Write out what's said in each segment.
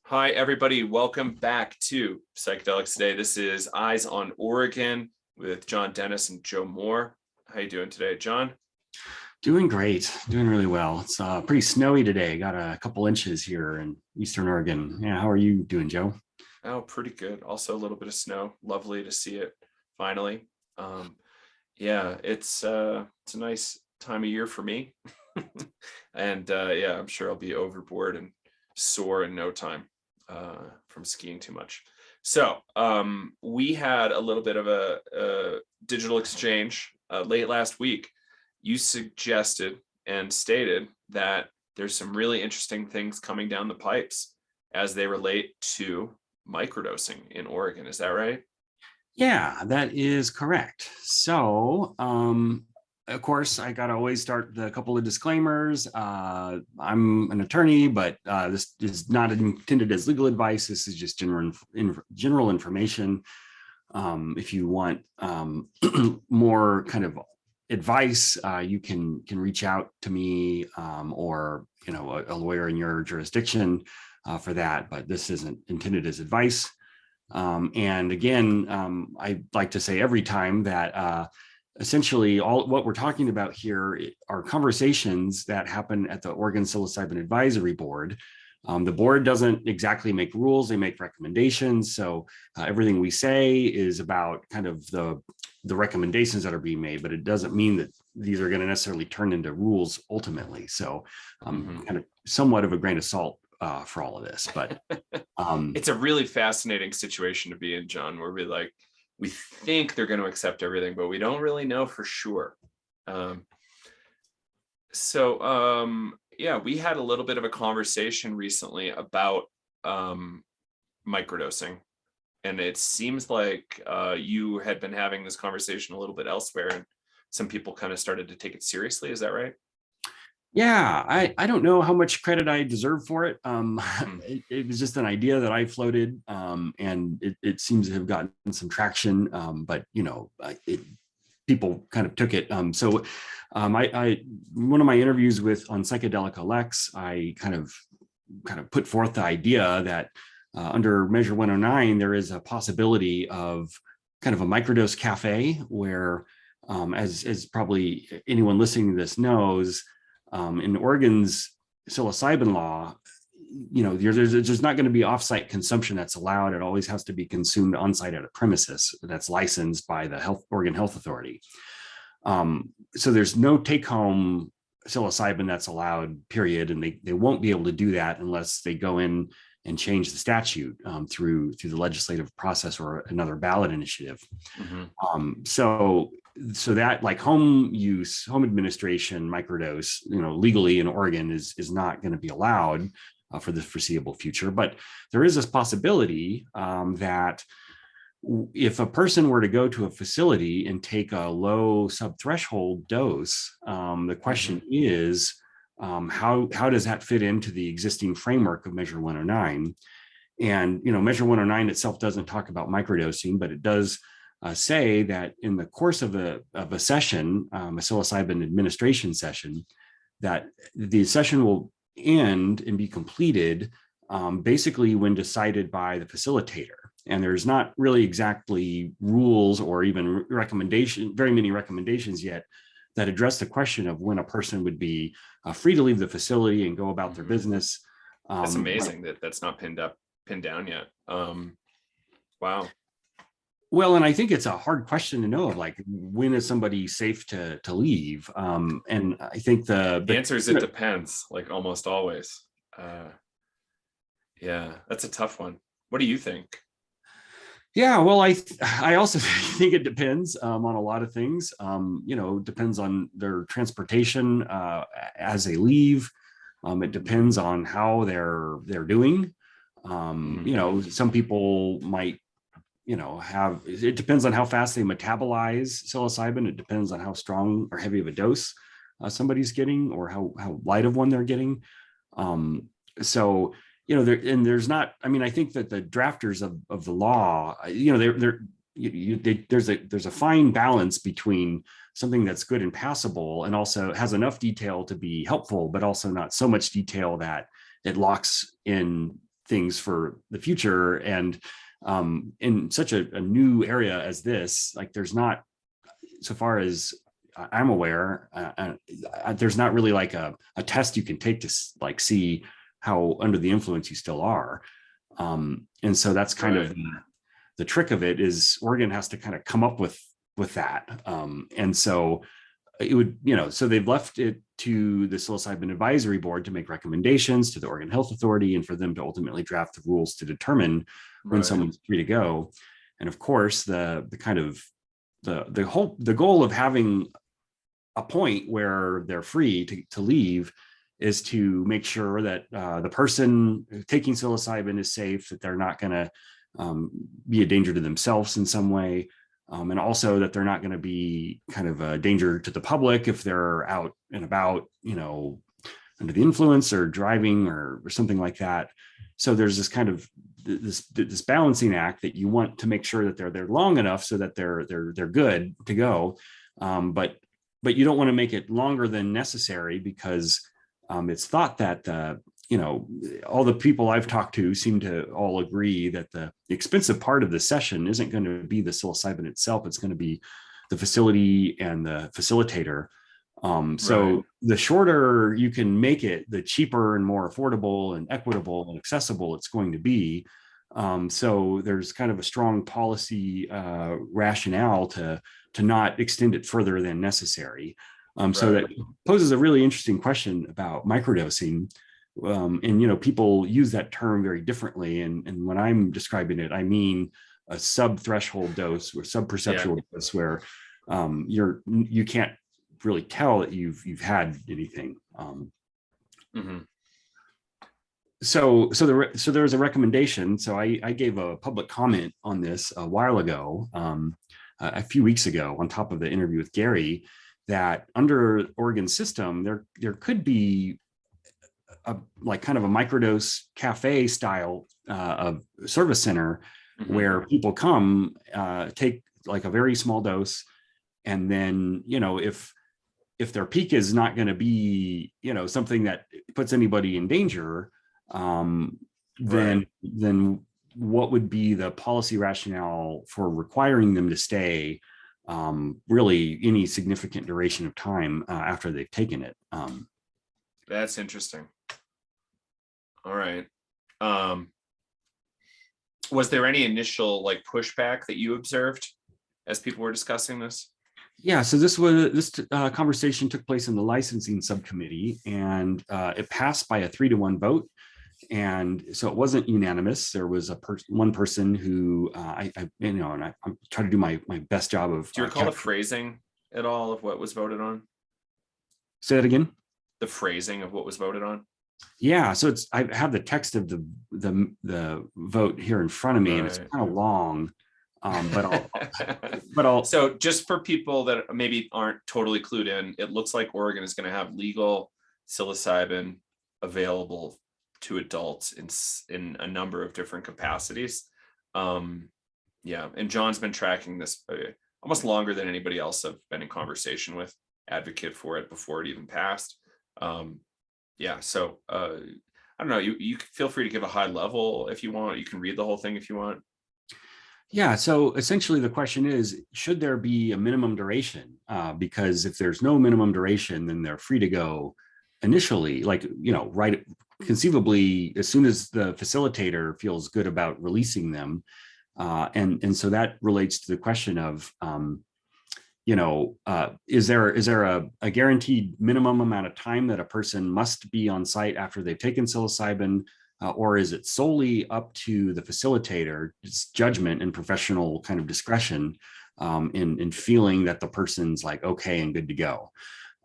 Hi, everybody. Welcome back to Psychedelics Today. This is Eyes on Oregon with John Dennis and Joe Moore. How you doing today, John? Doing great, doing really well. It's pretty snowy today. Got a couple inches here in Eastern Oregon. Yeah, how are you doing, Joe? Oh, pretty good. Also a little bit of snow. Lovely to see it finally. Um, yeah, it's a nice time of year for me. And yeah, I'm sure I'll be overboard and sore in no time from skiing too much. So we had a little bit of a digital exchange late last week. You suggested and stated that there's some really interesting things coming down the pipes as they relate to microdosing in Oregon. Is that right? Yeah, that is correct. So, of course, I got to always start the couple of disclaimers. I'm an attorney, but this is not intended as legal advice. This is just general information. If you want more kind of advice, you can reach out to me or a lawyer in your jurisdiction for that. But this isn't intended as advice. And again, I like to say every time that essentially all what we're talking about here are conversations that happen at the Oregon Psilocybin Advisory Board. The board doesn't exactly make rules, they make recommendations. So everything we say is about kind of the recommendations that are being made, but it doesn't mean that these are going to necessarily turn into rules ultimately. So kind of somewhat of a grain of salt for all of this, but It's a really fascinating situation to be in, John, where we think they're going to accept everything, but we don't really know for sure. Yeah, we had a little bit of a conversation recently about microdosing, and it seems like you had been having this conversation a little bit elsewhere, and some people kind of started to take it seriously. Is that right? Yeah, I don't know how much credit I deserve for it. It was just an idea that I floated, and it seems to have gotten some traction. But people kind of took it. I one of my interviews on Psychedelics, I kind of put forth the idea that under Measure 109 there is a possibility of kind of a microdose cafe where, as probably anyone listening to this knows. In Oregon's psilocybin law, there's not going to be offsite consumption that's allowed. It always has to be consumed on site at a premises that's licensed by the Oregon Health Authority. So there's no take-home psilocybin that's allowed, period, and they won't be able to do that unless they go in and change the statute through the legislative process or another ballot initiative. So that, like, home administration microdose, legally in Oregon is not going to be allowed for the foreseeable future. But there is this possibility that if a person were to go to a facility and take a low subthreshold dose, the question is, how does that fit into the existing framework of Measure 109? And Measure 109 itself doesn't talk about microdosing, but it does say that in the course of a session, a psilocybin administration session, that the session will end and be completed basically when decided by the facilitator. And there's not really exactly rules or even very many recommendations yet that address the question of when a person would be free to leave the facility and go about their business. That's amazing that that's not pinned down yet. Wow. Well, and I think it's a hard question to know, like, when is somebody safe to leave? And I think the answer is it depends, like almost always. Yeah, that's a tough one. What do you think? Yeah, well, I also think it depends on a lot of things. Depends on their transportation as they leave. It depends on how they're doing. Some people might it depends on how fast they metabolize psilocybin. It depends on how strong or heavy of a dose somebody's getting, or how light of one they're getting. There's not, I think that the drafters of the law, there's a fine balance between something that's good and passable and also has enough detail to be helpful, but also not so much detail that it locks in things for the future. And in such a new area as this, like there's not, so far as I'm aware, there's not really like a test you can take to like see how under the influence you still are. And so that's kind of the trick of it, is Oregon has to kind of come up with that. And so it would, so they've left it to the Psilocybin Advisory Board to make recommendations to the Oregon Health Authority, and for them to ultimately draft the rules to determine when someone's free to go. And of course, the goal of having a point where they're free to leave is to make sure that the person taking psilocybin is safe, that they're not going to be a danger to themselves in some way. And also that they're not going to be kind of a danger to the public if they're out and about, under the influence or driving or something like that. So there's this kind of this balancing act that you want to make sure that they're there long enough so that they're good to go. But you don't want to make it longer than necessary, because it's thought that all the people I've talked to seem to all agree that the expensive part of the session isn't going to be the psilocybin itself. It's going to be the facility and the facilitator. So the shorter you can make it, the cheaper and more affordable and equitable and accessible it's going to be. So there's kind of a strong policy rationale to not extend it further than necessary. So that poses a really interesting question about microdosing. And people use that term very differently. And when I'm describing it, I mean a sub-threshold dose or sub-perceptual dose where you can't really tell that you've had anything. So there was a recommendation. So I gave a public comment on this a while ago, a few weeks ago, on top of the interview with Gary, that under Oregon system, there could be like kind of a microdose cafe style of service center where people come, take like a very small dose, and then if their peak is not going to be something that puts anybody in danger, then what would be the policy rationale for requiring them to stay really any significant duration of time after they've taken it? That's interesting. All right. Was there any initial like pushback that you observed as people were discussing this? Yeah, so this conversation took place in the licensing subcommittee, and it passed by a 3-to-1 vote. And so it wasn't unanimous. There was one person who I'm trying to do my best job of. Do you recall the phrasing at all of what was voted on? Say that again. The phrasing of what was voted on. Yeah, so I have the text of the vote here in front of me, and it's kind of long. But I'll. So just for people that maybe aren't totally clued in, it looks like Oregon is going to have legal psilocybin available to adults in a number of different capacities. And John's been tracking this almost longer than anybody else I've been in conversation with, advocate for it before it even passed. So I don't know, you feel free to give a high level if you want. You can read the whole thing if you want. Yeah, so essentially the question is, should there be a minimum duration? Because if there's no minimum duration, then they're free to go initially, right, conceivably, as soon as the facilitator feels good about releasing them. And so that relates to the question of, is there a guaranteed minimum amount of time that a person must be on site after they've taken psilocybin? Or is it solely up to the facilitator's judgment and professional kind of discretion in feeling that the person's like okay and good to go?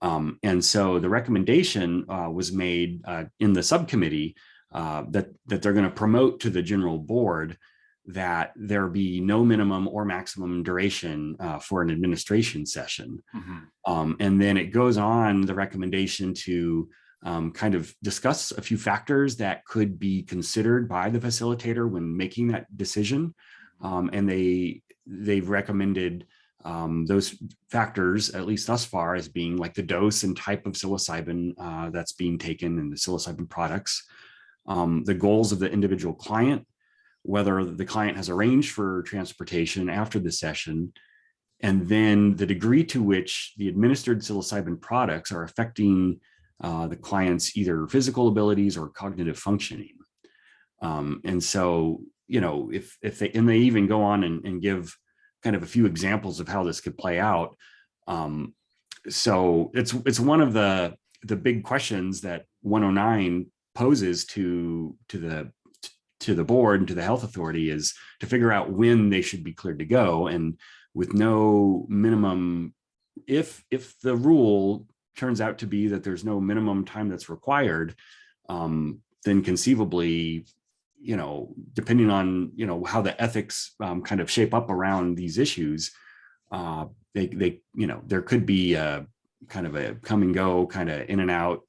And so the recommendation was made in the subcommittee that they're going to promote to the general board that there be no minimum or maximum duration for an administration session. And then it goes on, the recommendation, to kind of discuss a few factors that could be considered by the facilitator when making that decision. And they've recommended those factors, at least thus far, as being like the dose and type of psilocybin that's being taken and the psilocybin products. the goals of the individual client, whether the client has arranged for transportation after the session, and then the degree to which the administered psilocybin products are affecting the client's either physical abilities or cognitive functioning. And so, if they even go on and give kind of a few examples of how this could play out. So it's one of the big questions that 109 poses to the board and to the health authority, is to figure out when they should be cleared to go. And with no minimum, if the rule turns out to be that there's no minimum time that's required, then conceivably, depending on, how the ethics kind of shape up around these issues, there could be a kind of a come and go, kind of in and out,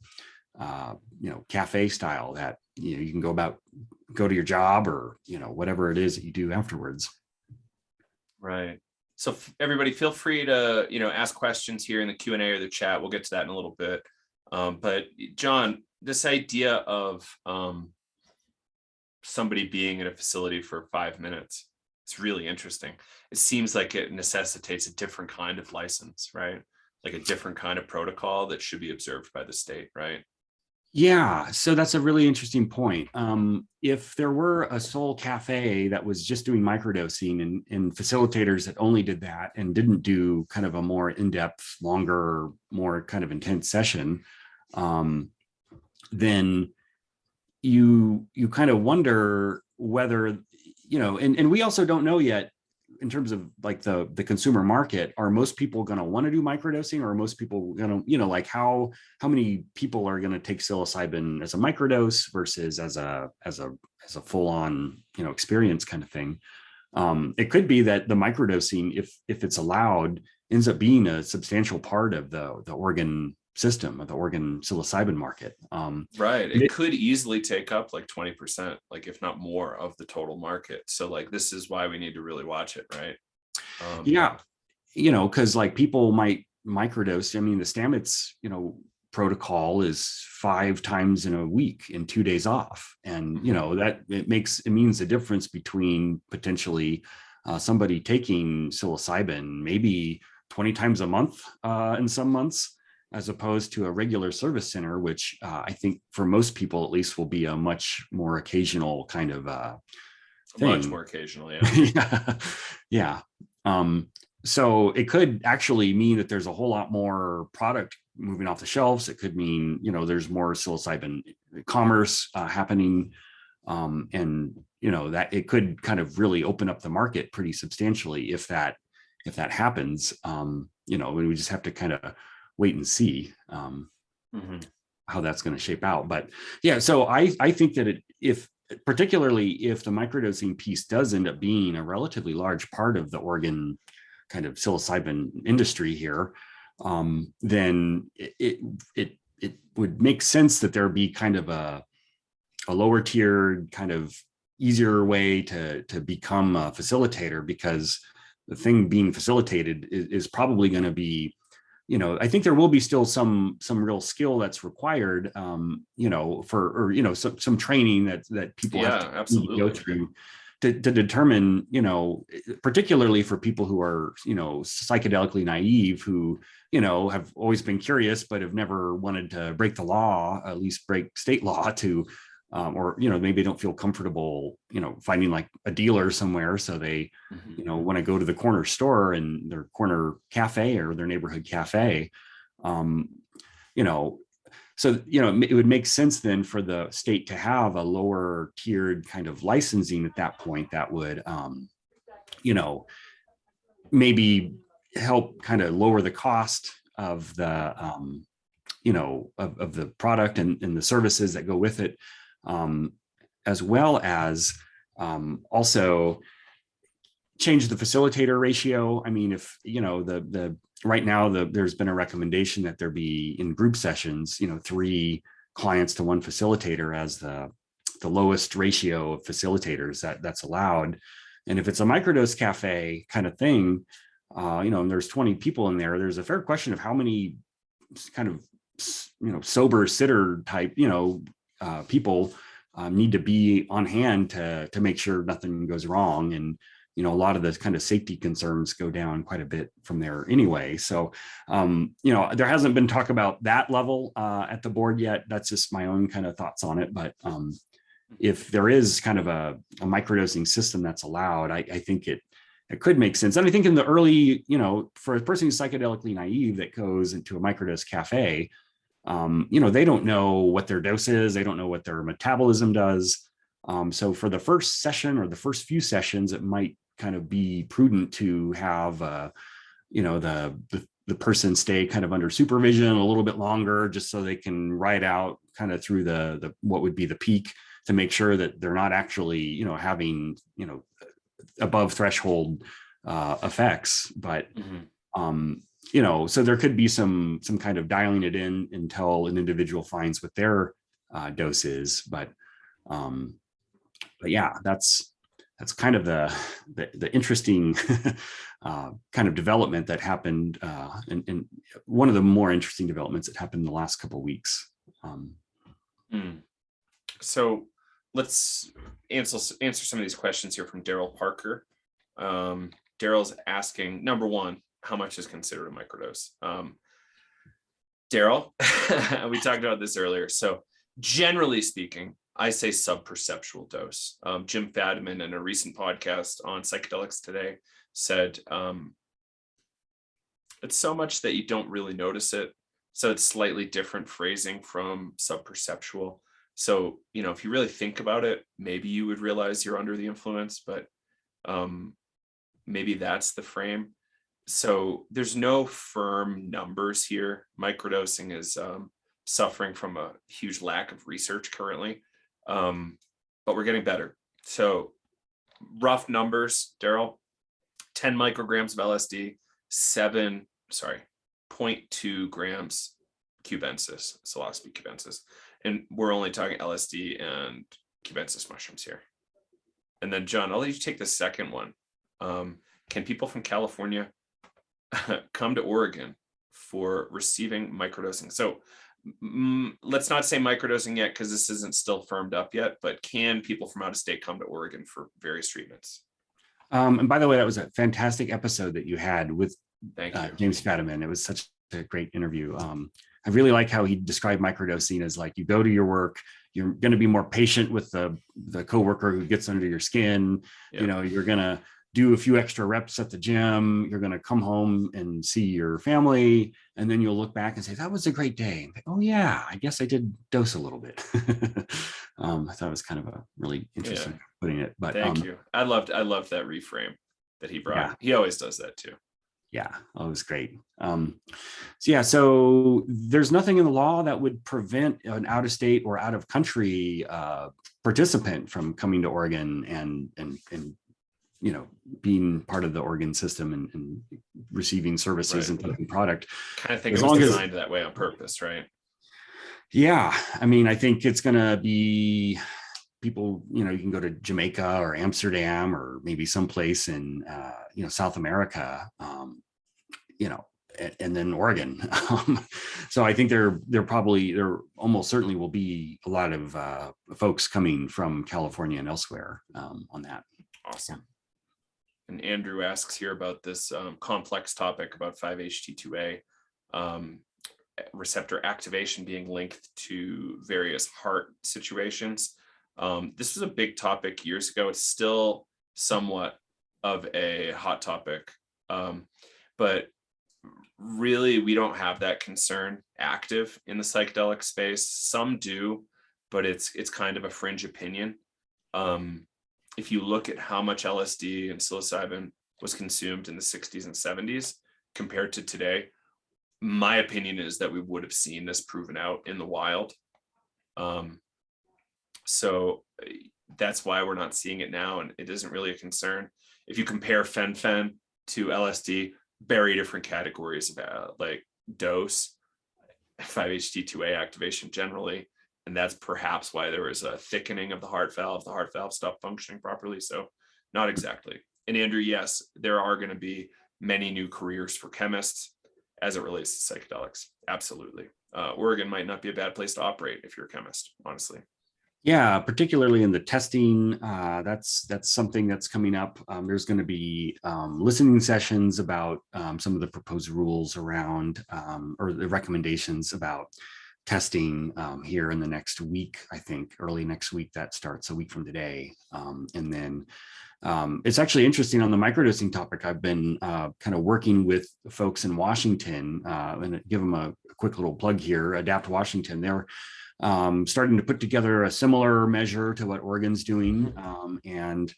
cafe style that, you can go to your job, or, whatever it is that you do afterwards. Right. So everybody feel free to, ask questions here in the Q&A or the chat. We'll get to that in a little bit. But John, this idea of somebody being in a facility for 5 minutes, it's really interesting. It seems like it necessitates a different kind of license, right? Like a different kind of protocol that should be observed by the state, right? Yeah, so that's a really interesting point. If there were a sole cafe that was just doing microdosing, and facilitators that only did that and didn't do kind of a more in-depth, longer, more kind of intense session, then you kind of wonder whether, and we also don't know yet, in terms of like the consumer market, are most people going to want to do microdosing, or are most people going to, like how many people are going to take psilocybin as a microdose versus as a full on, experience kind of thing. It could be that the microdosing, if it's allowed, ends up being a substantial part of the Oregon system, of the Oregon psilocybin market. Right. It could easily take up like 20%, like if not more, of the total market. So like, this is why we need to really watch it, right? Yeah. Because like people might microdose. I mean, the Stamets, protocol is 5 times in a week in 2 days off. And, that it means the difference between potentially somebody taking psilocybin maybe 20 times a month in some months, as opposed to a regular service center, which I think for most people at least will be a much more occasional kind of thing. Much more occasional, yeah. Yeah. So it could actually mean that there's a whole lot more product moving off the shelves. It could mean, there's more psilocybin commerce happening, and that it could kind of really open up the market pretty substantially if that happens. And we just have to kind of wait and see how that's going to shape out. But yeah, so I think that particularly if the microdosing piece does end up being a relatively large part of the Oregon kind of psilocybin industry here, then it would make sense that there be kind of a lower tiered, kind of easier way to become a facilitator, because the thing being facilitated is probably going to be, I think there will be still some real skill that's required, some training that people have to absolutely go through to determine, particularly for people who are, psychedelically naive, who, have always been curious, but have never wanted to break the law, at least break state law to, or, maybe don't feel comfortable, finding like a dealer somewhere. So they, want to go to the corner store and their corner cafe or their neighborhood cafe. So, it would make sense then for the state to have a lower tiered kind of licensing at that point that would, maybe help kind of lower the cost of the, of the product and the services that go with it, as well as also change the facilitator ratio. I mean, if, right now, there's been a recommendation that there be in group sessions, 3 clients to 1 facilitator as the lowest ratio of facilitators that's allowed. And if it's a microdose cafe kind of thing, and there's 20 people in there, there's a fair question of how many kind of, sober sitter type, people need to be on hand to make sure nothing goes wrong. And a lot of the kind of safety concerns go down quite a bit from there anyway. So, there hasn't been talk about that level at the board yet. That's just my own kind of thoughts on it. But if there is kind of a microdosing system that's allowed, I think it could make sense. And I think in the early, for a person who's psychedelically naive that goes into a microdose cafe, they don't know what their dose is. They don't know what their metabolism does. So for the first session or the first few sessions, it might kind of be prudent to have, the person stay kind of under supervision a little bit longer, just so they can ride out kind of through the what would be the peak, to make sure that they're not actually, having, above threshold effects. But so there could be some kind of dialing it in until an individual finds what their dose is. But yeah, that's kind of the interesting kind of development that happened, and one of the more interesting developments that happened in the last couple of weeks. So let's answer some of these questions here from Daryl Parker. Daryl's asking, number one, how much is considered a microdose? Daryl, we talked about this earlier. So generally speaking, I say subperceptual dose. Jim Fadiman, in a recent podcast on Psychedelics Today, said it's so much that you don't really notice it. So it's slightly different phrasing from subperceptual. So, if you really think about it, maybe you would realize you're under the influence, but maybe that's the frame. So there's no firm numbers here. Microdosing is suffering from a huge lack of research currently, but we're getting better. So rough numbers, Daryl, 10 micrograms of LSD, 0.2 grams cubensis, psilocybe cubensis. And we're only talking LSD and cubensis mushrooms here. And then John, I'll let you take the second one. Can people from California come to Oregon for receiving microdosing? So let's not say microdosing yet, because this isn't still firmed up yet, but can people from out of state come to Oregon for various treatments? And by the way, that was a fantastic episode that you had with James Fadiman. It was such a great interview. I really like how he described microdosing as like, you go to your work, you're going to be more patient with the coworker who gets under your skin. Yep. You're going to do a few extra reps at the gym. You're going to come home and see your family. And then you'll look back and say, that was a great day. Like, oh yeah, I guess I did dose a little bit. I thought it was kind of a really interesting putting it, but thank you. I loved that reframe that he brought. Yeah. He always does that too. Yeah, it was great. So there's nothing in the law that would prevent an out of state or out of country participant from coming to Oregon and being part of the Oregon system and receiving services and taking product. Kind of think it was designed that way on purpose, right? Yeah, I mean, I think it's going to be people, you can go to Jamaica or Amsterdam or maybe someplace in, South America, and then Oregon. So I think there almost certainly will be a lot of folks coming from California and elsewhere on that. Awesome. And Andrew asks here about this complex topic about 5-HT2A receptor activation being linked to various heart situations. This was a big topic years ago. It's still somewhat of a hot topic, but really we don't have that concern active in the psychedelic space. Some do, but it's kind of a fringe opinion. If you look at how much LSD and psilocybin was consumed in the 60s and 70s compared to today, my opinion is that we would have seen this proven out in the wild. So that's why we're not seeing it now, and it isn't really a concern. If you compare fen-phen to LSD, very different categories of like dose, 5-HT2A activation generally, and that's perhaps why there was a thickening of the heart valve. The heart valve stopped functioning properly. So not exactly. And Andrew, yes, there are going to be many new careers for chemists as it relates to psychedelics. Absolutely. Oregon might not be a bad place to operate if you're a chemist, honestly. Yeah, particularly in the testing, that's something that's coming up. There's going to be listening sessions about some of the proposed rules around or the recommendations about testing here in the next week. I think early next week that starts a week from today, and then it's actually interesting on the microdosing topic. I've been kind of working with folks in Washington, and give them a quick little plug here. Adapt Washington. They're starting to put together a similar measure to what Oregon's doing, and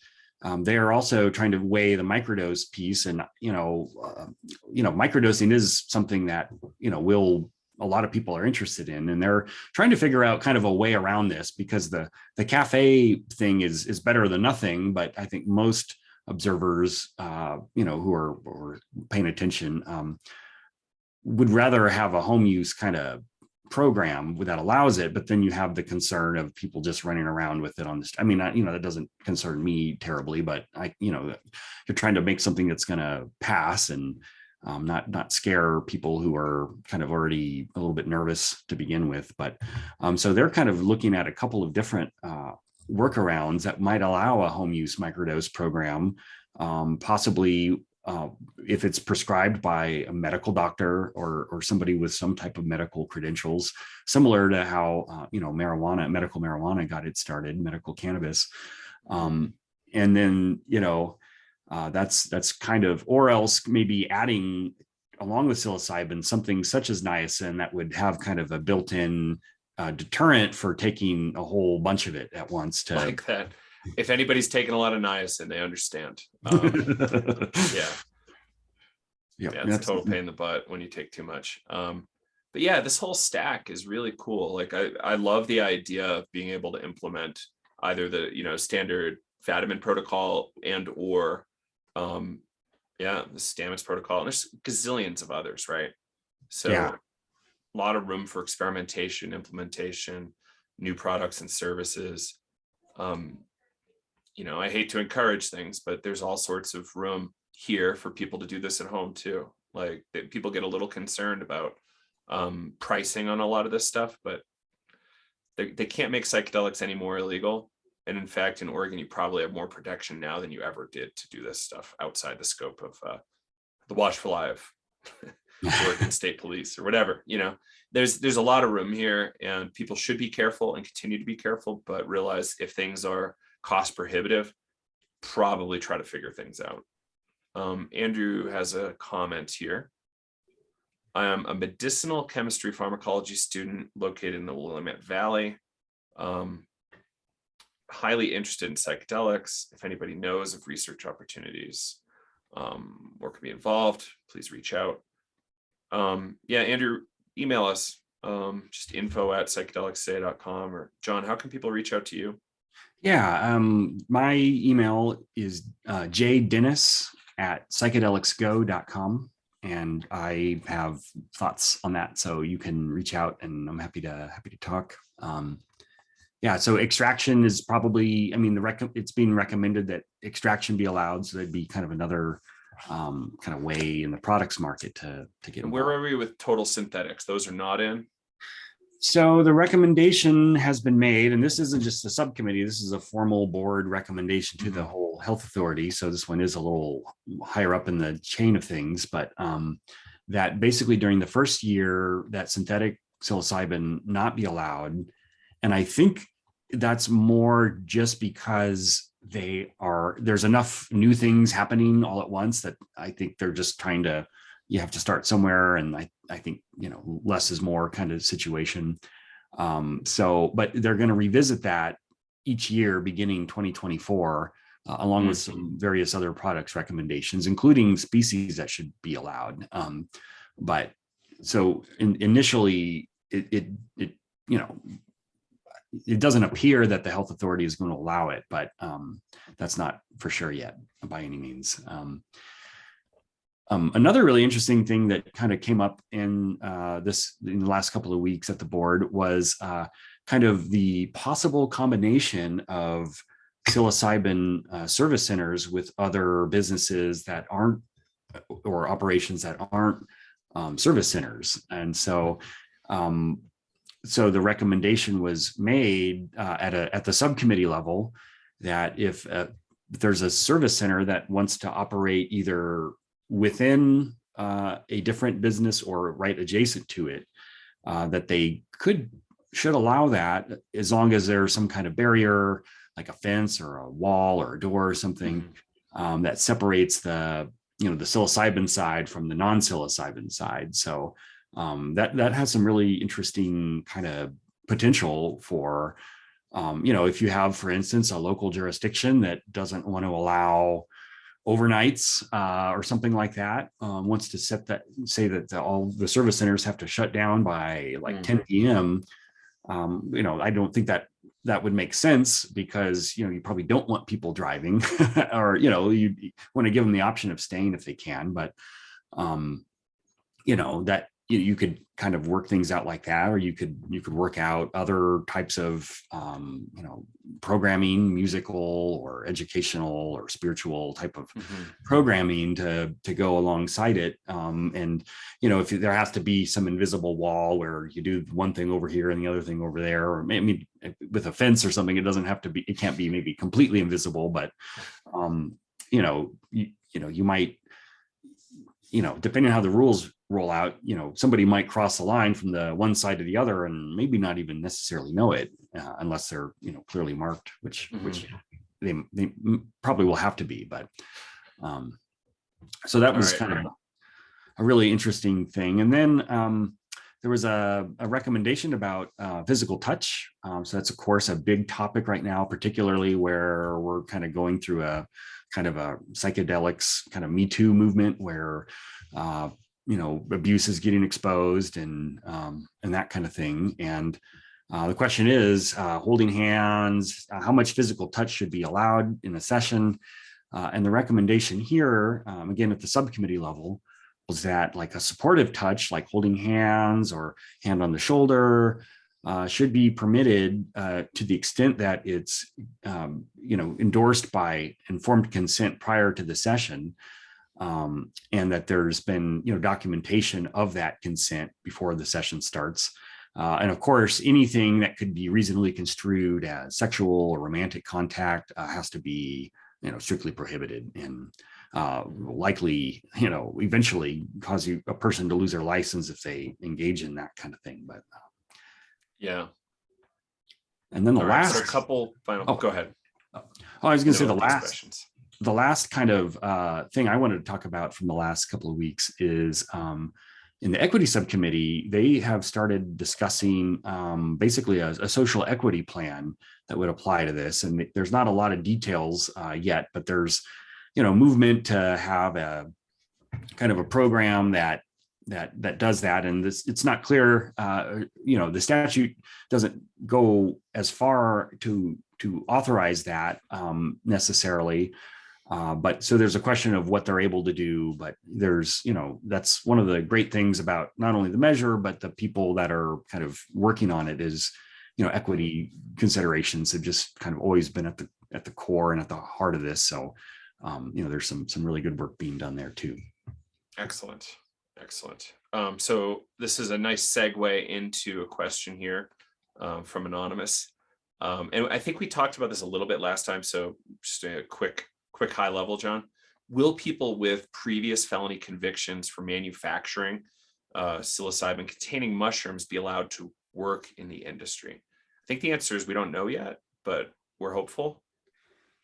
they are also trying to weigh the microdose piece. And microdosing is something that will a lot of people are interested in, and they're trying to figure out kind of a way around this, because the cafe thing is better than nothing. But I think most observers, who are paying attention, would rather have a home use kind of program that allows it. But then you have the concern of people just running around with it on this. I mean, that doesn't concern me terribly, but you're trying to make something that's going to pass and not scare people who are kind of already a little bit nervous to begin with. But so they're kind of looking at a couple of different workarounds that might allow a home use microdose program, possibly if it's prescribed by a medical doctor or somebody with some type of medical credentials, similar to how medical marijuana got it started, medical cannabis. And then that's kind of, or else maybe adding along with psilocybin something such as niacin that would have kind of a built-in deterrent for taking a whole bunch of it at once. To like that. If anybody's taken a lot of niacin, they understand. Yeah, it's a total pain in the butt when you take too much. But yeah, this whole stack is really cool. Like I love the idea of being able to implement either the standard Fadiman protocol and or the Stamets protocol. And there's gazillions of others, right? So a lot of room for experimentation, implementation, new products and services. I hate to encourage things, but there's all sorts of room here for people to do this at home too. Like people get a little concerned about pricing on a lot of this stuff, but they can't make psychedelics any more illegal. And in fact, in Oregon, you probably have more protection now than you ever did to do this stuff outside the scope of the watchful eye of Oregon State Police or whatever. There's a lot of room here, and people should be careful and continue to be careful, but realize if things are cost prohibitive, probably try to figure things out. Andrew has a comment here. I am a medicinal chemistry pharmacology student located in the Willamette Valley. Highly interested in psychedelics. If anybody knows of research opportunities or can be involved, please reach out. Andrew, email us, just info@psychedelicsay.com, or John, how can people reach out to you? Yeah, my email is jdennis@psychedelicsgo.com, and I have thoughts on that, so you can reach out, and I'm happy to talk. So extraction is probably, it's being recommended that extraction be allowed, so that'd be kind of another kind of way in the products market to get involved. Where are we with total synthetics? Those are not in? So the recommendation has been made, and this isn't just a subcommittee, this is a formal board recommendation to the whole health authority. So this one is a little higher up in the chain of things, but that basically during the first year that synthetic psilocybin not be allowed. And I think that's more just because there's enough new things happening all at once that I think they're just trying to, you have to start somewhere. And I think, less is more kind of situation. But they're going to revisit that each year beginning 2024, along with some various other products recommendations, including species that should be allowed. But so initially it doesn't appear that the health authority is going to allow it, but that's not for sure yet by any means. Another really interesting thing that kind of came up in the last couple of weeks at the board was kind of the possible combination of psilocybin service centers with other businesses that aren't, or operations that aren't service centers. And so so the recommendation was made at the subcommittee level that if there's a service center that wants to operate either within a different business or right adjacent to it, that they should allow that, as long as there's some kind of barrier, like a fence or a wall or a door or something, that separates the psilocybin side from the non-psilocybin side. So that has some really interesting kind of potential for, if you have, for instance, a local jurisdiction that doesn't want to allow overnights or something like that, wants to say that all the service centers have to shut down by like 10 p.m. I don't think that would make sense, because you probably don't want people driving or you want to give them the option of staying if they can, but that you could kind of work things out like that, or you could work out other types of programming, musical or educational or spiritual type of programming to go alongside it. And if there has to be some invisible wall where you do one thing over here and the other thing over there, or maybe with a fence or something, it can't be maybe completely invisible, but you might, depending on how the rules roll out, somebody might cross the line from the one side to the other and maybe not even necessarily know it, unless they're clearly marked, which they probably will have to be. But so that was kind of a really interesting thing. And then there was a recommendation about physical touch. So that's, of course, a big topic right now, particularly where we're kind of going through a kind of a psychedelics kind of Me Too movement, where abuse is getting exposed and that kind of thing. And the question is, holding hands, how much physical touch should be allowed in a session? And the recommendation here, again, at the subcommittee level, was that like a supportive touch, like holding hands or hand on the shoulder, should be permitted to the extent that it's endorsed by informed consent prior to the session. And that there's been documentation of that consent before the session starts. And of course, anything that could be reasonably construed as sexual or romantic contact has to be strictly prohibited, and likely eventually cause a person to lose their license if they engage in that kind of thing. But yeah. And then the last, so a couple final. Go ahead. I was going to say the last kind of thing I wanted to talk about from the last couple of weeks is in the equity subcommittee, they have started discussing basically a social equity plan that would apply to this. And there's not a lot of details yet, but there's, movement to have a kind of a program that does that. And it's not clear, the statute doesn't go as far to authorize that necessarily. But so there's a question of what they're able to do, but there's, that's one of the great things about not only the measure, but the people that are kind of working on it is, equity considerations have just kind of always been at the core and at the heart of this. So, there's some really good work being done there too. Excellent. So this is a nice segue into a question here from Anonymous. And I think we talked about this a little bit last time. So just a quick high level, John. Will people with previous felony convictions for manufacturing psilocybin containing mushrooms be allowed to work in the industry? I think the answer is we don't know yet, but we're hopeful.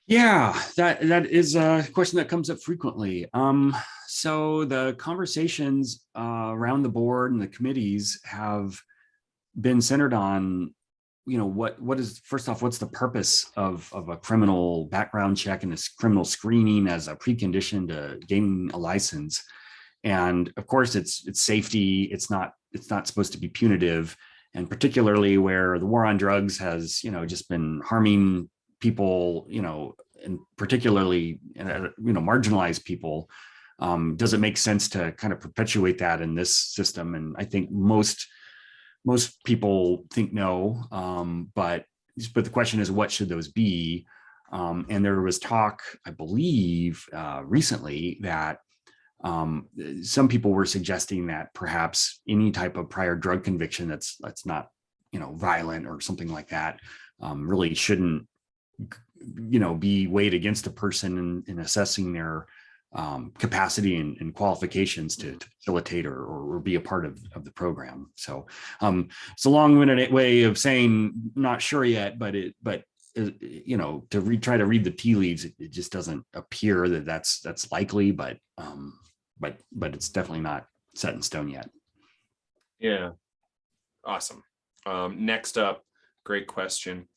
Yeah, that is a question that comes up frequently. So the conversations around the board and the committees have been centered on, what is, first off, what's the purpose of a criminal background check and this criminal screening as a precondition to gaining a license? And of course, it's safety. It's not supposed to be punitive, and particularly where the war on drugs has, just been harming people, and particularly, marginalized people. Does it make sense to kind of perpetuate that in this system? And I think most people think no, but the question is, what should those be? And there was talk, I believe, recently that some people were suggesting that perhaps any type of prior drug conviction that's not violent or something like that, really shouldn't, be weighed against a person in assessing their capacity and qualifications to facilitate or be a part of the program. So it's a long-winded way of saying not sure yet, but try to read the tea leaves, it just doesn't appear that that's likely, but it's definitely not set in stone yet. Yeah, awesome. Next up, great question.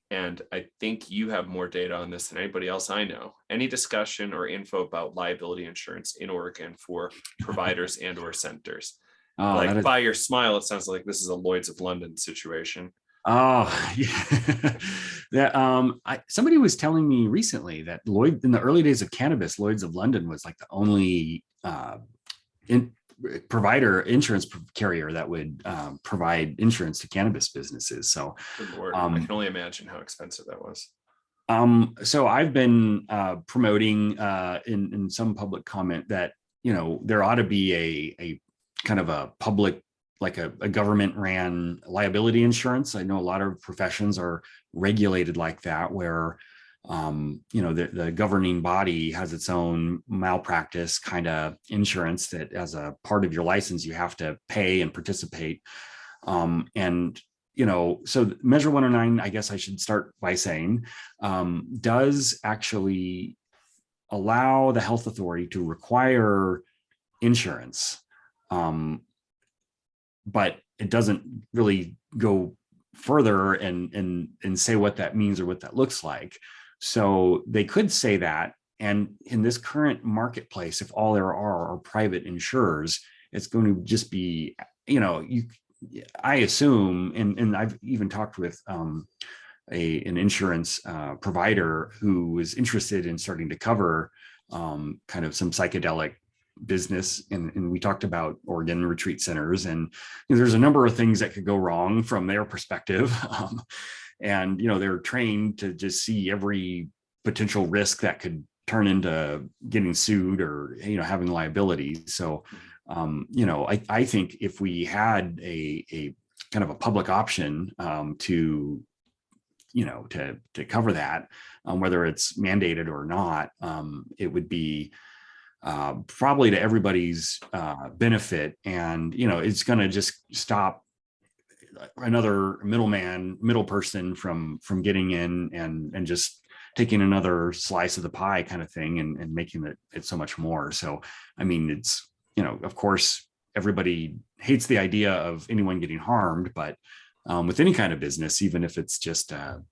And I think you have more data on this than anybody else I know. Any discussion or info about liability insurance in Oregon for providers and or centers? Like, by your smile, it sounds like this is a Lloyd's of London situation. Oh, yeah. Somebody was telling me recently that in the early days of cannabis, Lloyd's of London was like the only provider insurance carrier that would provide insurance to cannabis businesses. So good Lord, I can only imagine how expensive that was. So I've been promoting in some public comment that there ought to be a kind of a public, like a government ran liability insurance. I know a lot of professions are regulated like that, where the governing body has its own malpractice kind of insurance that as a part of your license, you have to pay and participate. So Measure 109, I guess I should start by saying, does actually allow the health authority to require insurance, but it doesn't really go further and say what that means or what that looks like. So they could say that, and in this current marketplace, if all there are private insurers, it's going to just be, I assume, and I've even talked with an insurance provider who was interested in starting to cover kind of some psychedelic business, and we talked about Oregon retreat centers, and there's a number of things that could go wrong from their perspective. And they're trained to just see every potential risk that could turn into getting sued or having liabilities. So I think if we had a kind of a public option to cover that, whether it's mandated or not, it would be probably to everybody's benefit, and it's going to just stop another middle person from getting in and just taking another slice of the pie kind of thing, and making it so much more. So I mean, it's of course everybody hates the idea of anyone getting harmed, but with any kind of business, even if it's just an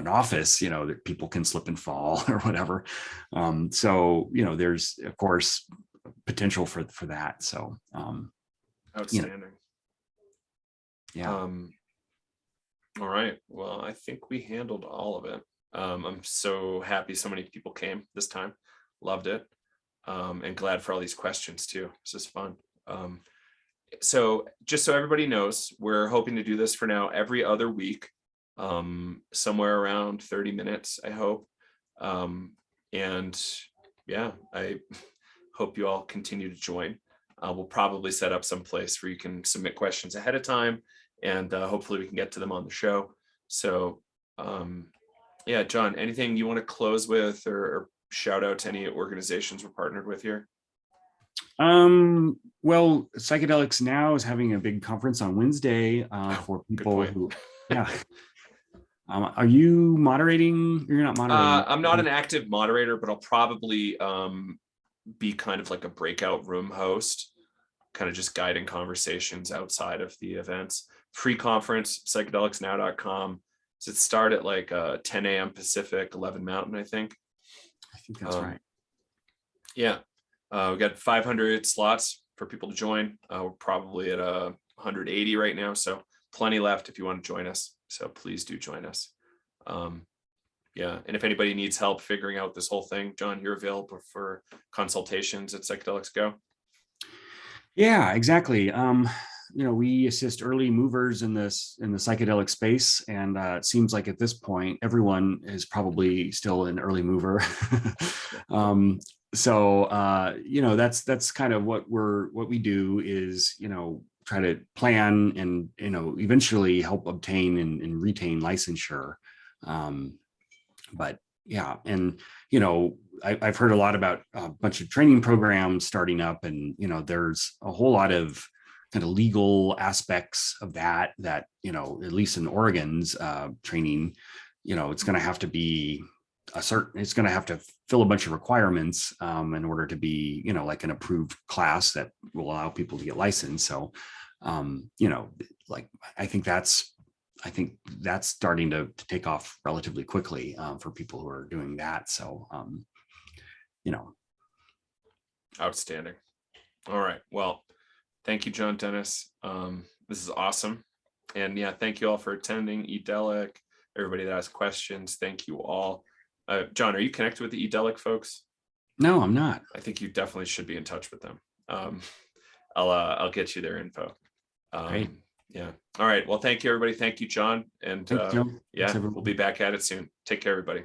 office, that people can slip and fall or whatever. So there's of course potential for that. So outstanding. Yeah. All right. Well, I think we handled all of it. I'm so happy so many people came this time. Loved it. And glad for all these questions too. This is fun. So just so everybody knows, we're hoping to do this for now every other week, somewhere around 30 minutes, I hope. And yeah, I hope you all continue to join. We'll probably set up some place where you can submit questions ahead of time, and hopefully we can get to them on the show. So yeah, John, anything you want to close with or shout out to any organizations we're partnered with here? Well, Psychedelics Now is having a big conference on Wednesday for people who, yeah. Are you moderating? You're not moderating. I'm not an active moderator, but I'll probably be kind of like a breakout room host, kind of just guiding conversations outside of the events. Free conference, psychedelicsnow.com. Does it start at like 10 a.m. Pacific, 11 Mountain, I think? I think that's right. Yeah. We got 500 slots for people to join. We're probably at 180 right now, so plenty left if you want to join us. So please do join us. Yeah, and if anybody needs help figuring out this whole thing, John, you're available for consultations at Psychedelics Go. Yeah, exactly. We assist early movers in the psychedelic space, and it seems like at this point everyone is probably still an early mover. So that's kind of what we do is try to plan and, eventually help obtain and retain licensure. But yeah, and, I've heard a lot about a bunch of training programs starting up, and, there's a whole lot of kind of legal aspects of that, at least in Oregon's training, it's going to have to be it's going to have to fill a bunch of requirements in order to be, like an approved class that will allow people to get licensed. So, like, I think that's starting to take off relatively quickly for people who are doing that. So, Outstanding. All right. Well, thank you, John Dennis. This is awesome. And yeah, thank you all for attending. Edelic, everybody that has questions, thank you all. John, are you connected with the Edelic folks? No, I'm not. I think you definitely should be in touch with them. I'll get you their info. Great. Yeah. All right. Well, thank you, everybody. Thank you, John. And Thanks, Joe. yeah, Thanks, we'll be back at it soon. Take care, everybody.